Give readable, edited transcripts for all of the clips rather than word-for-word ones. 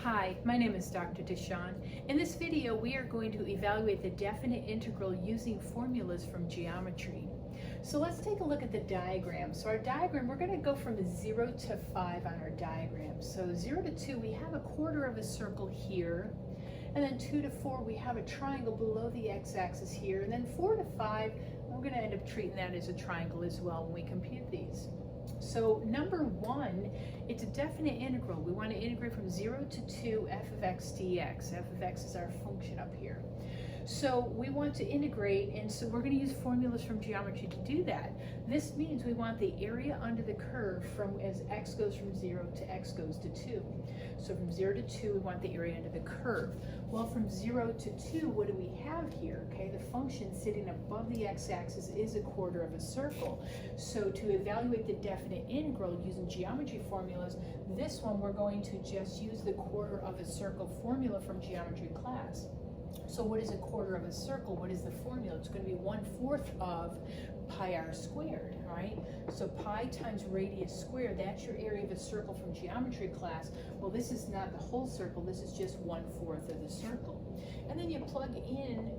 Hi, my name is Dr. Deshawn. In this video, we are going to evaluate the definite integral using formulas from geometry. So let's take a look at the diagram. So our diagram, we're going to go from 0 to 5 on our diagram. So 0 to 2, we have a quarter of a circle here. And then 2 to 4, we have a triangle below the x-axis here. And then 4 to 5, we're going to end up treating that as a triangle as well when we compute these. So number 1, it's a definite integral. We want to integrate from 0 to 2 f of x dx. F of x is our function up here. So we want to integrate, and so we're going to use formulas from geometry to do that. This means we want the area under the curve from as x goes from 0 to x goes to 2. So from 0 to 2, we want the area under the curve. Well, from 0 to 2, what do we have here? Okay, the function sitting above the x-axis is a quarter of a circle. So to evaluate the definite integral using geometry formulas, this one we're going to just use the quarter of a circle formula from geometry class. So what is a quarter of a circle? What is the formula? It's going to be 1/4 of pi r squared, all right? So pi times radius squared, that's your area of a circle from geometry class. Well, this is not the whole circle, this is just 1/4 of the circle. And then you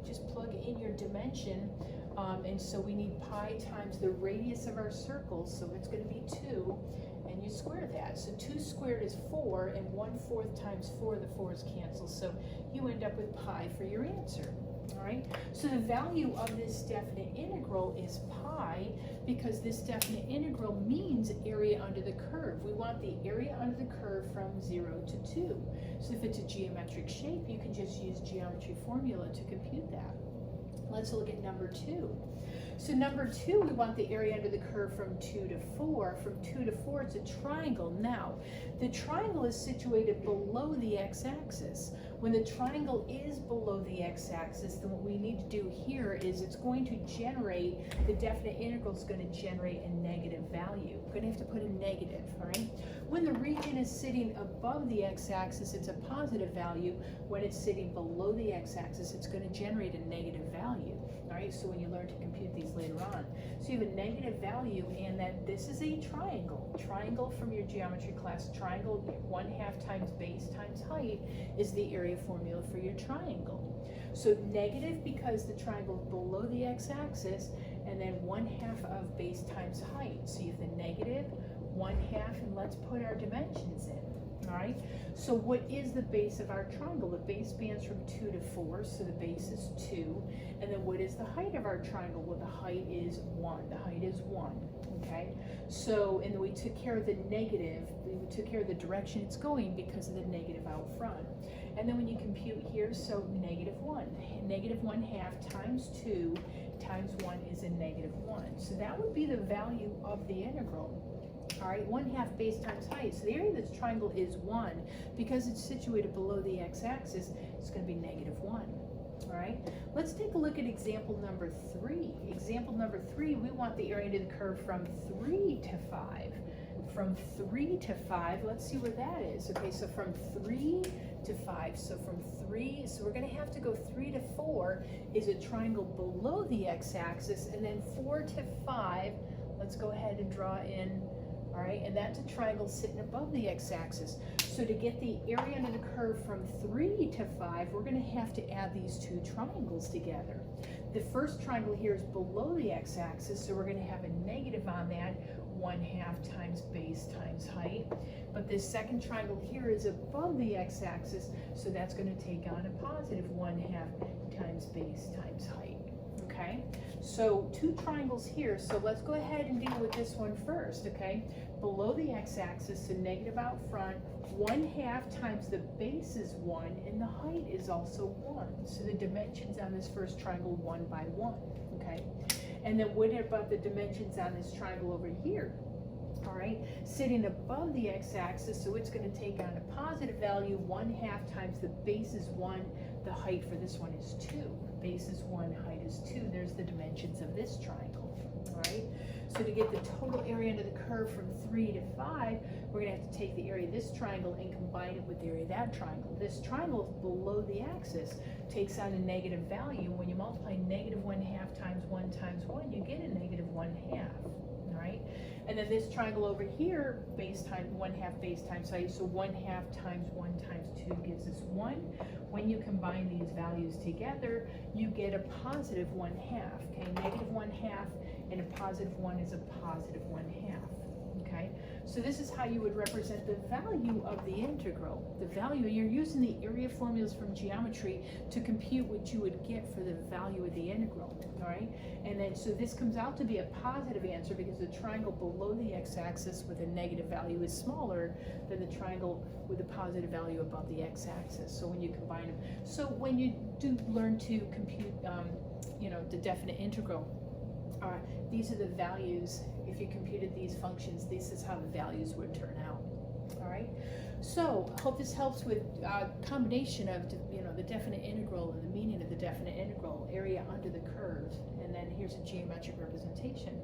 just plug in your dimension, and so we need pi times the radius of our circle, so it's going to be 2. And you square that. So 2 squared is 4, and 1/4 times 4, the 4's cancel. So you end up with pi for your answer. All right. So the value of this definite integral is pi, because this definite integral means area under the curve. We want the area under the curve from 0 to 2. So if it's a geometric shape, you can just use geometry formula to compute that. Let's look at number 2. So number 2, we want the area under the curve from 2 to 4. From 2 to 4, it's a triangle. Now, the triangle is situated below the x-axis. When the triangle is below the x-axis, then what we need to do here is it's going to generate, the definite integral is going to generate a negative value. We're going to have to put a negative, all right? When the region is sitting above the x-axis, it's a positive value. When it's sitting below the x-axis, it's going to generate a negative value. All right, so when you learn to compute these later on. So you have a negative value, and that this is a triangle. Triangle from your geometry class, triangle 1/2 times base times height is the area formula for your triangle. So negative because the triangle is below the x-axis, and then 1/2 of base times height. So you have the negative 1/2, and let's put our dimensions in. All right, so what is the base of our triangle? The base spans from 2 to 4, so the base is 2. And then what is the height of our triangle? Well, the height is 1. The height is 1, okay? So, and then we took care of the negative. We took care of the direction it's going because of the negative out front. And then when you compute here, so negative 1. Negative 1/2 times 2 times 1 is a negative 1. So that would be the value of the integral. All right, 1/2 base times height. So the area of this triangle is 1. Because it's situated below the x-axis, it's going to be negative 1. All right, let's take a look at example number 3. Example number 3, we want the area under the curve from 3 to 5. From 3 to 5, let's see where that is. Okay, so from 3 to 5. So from 3, so we're going to have to go 3 to 4 is a triangle below the x-axis, and then 4 to 5, let's go ahead and draw in. All right, and that's a triangle sitting above the x-axis. So to get the area under the curve from 3 to 5, we're going to have to add these two triangles together. The first triangle here is below the x-axis, so we're going to have a negative on that, 1/2 times base times height. But this second triangle here is above the x-axis, so that's going to take on a positive 1/2 times base times height. Okay, so two triangles here, so let's go ahead and deal with this one first, okay? Below the x-axis, so negative out front, 1/2 times the base is 1, and the height is also 1. So the dimensions on this first triangle, 1 by 1, okay? And then what about the dimensions on this triangle over here? All right, sitting above the x-axis, so it's going to take on a positive value, 1/2 times the base is 1, the height for this one is 2. Base is 1, height is 2. There's the dimensions of this triangle. All right, so to get the total area under the curve from 3 to 5, we're going to have to take the area of this triangle and combine it with the area of that triangle. This triangle is below the axis, takes on a negative value. When you multiply negative 1/2 times 1 times 1, you get a negative 1/2. right? And then this triangle over here, base times 1/2 base times height, so 1/2 times 1 times 2 gives us 1. When you combine these values together, you get a positive 1/2, okay? Negative 1/2 and a positive 1 is a positive 1/2, okay? So this is how you would represent the value of the integral. The value, you're using the area formulas from geometry to compute what you would get for the value of the integral, all right? And then, so this comes out to be a positive answer because the triangle below the x-axis with a negative value is smaller than the triangle with a positive value above the x-axis. So when you combine them, so when you do learn to compute, the definite integral, these are the values. If you computed these functions, this is how the values would turn out. All right. So I hope this helps with combination of the definite integral and the meaning of the definite integral, area under the curve, and then here's a geometric representation.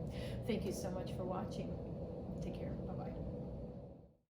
Thank you so much for watching.